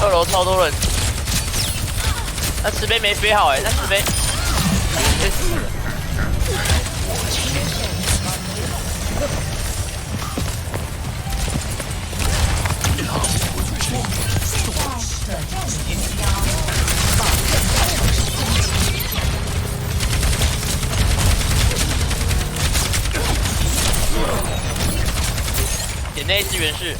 2楼超多人。那石碑没飞好那石碑被死了。点内支援室。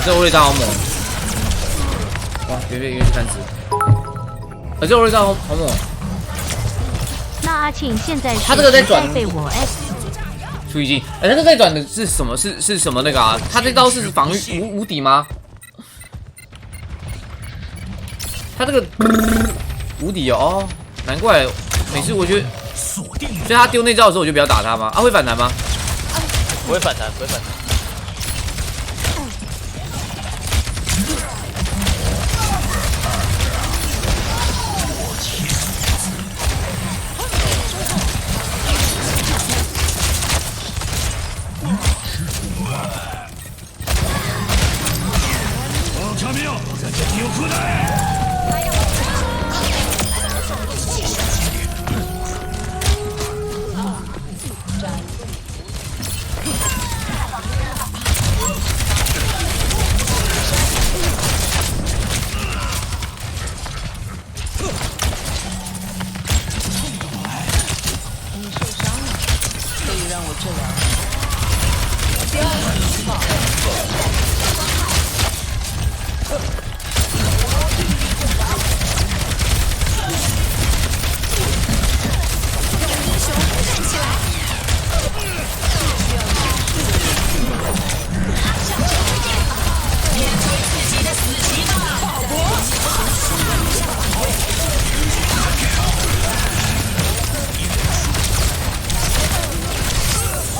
这欧瑞莎好猛！哇，别去30。这欧瑞莎好猛！那阿庆现在他这个在转被我 S 出一击，他这个在转的是什么？是什么那个啊？他这招是防御无敌吗？他这个无敌哦，难怪每次我觉得，所以他丢那招的时候我就不要打他吗？会反弹吗？不会反弹，不会反弹。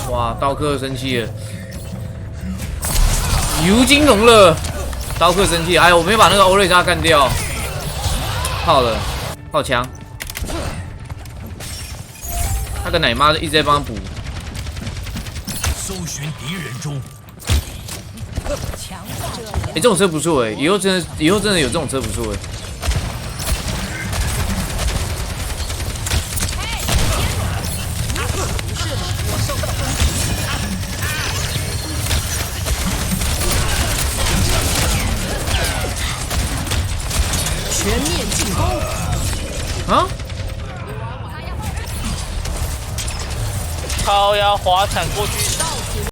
哇，刀客生气了，油金融了，刀客生气，哎，我没把那个欧瑞莎干掉，炮了，炮枪，他跟奶妈一直在帮他补。搜寻敌人中，这种车不错以后真的有这种车不错全面进攻！啊？靠腰滑铲过去。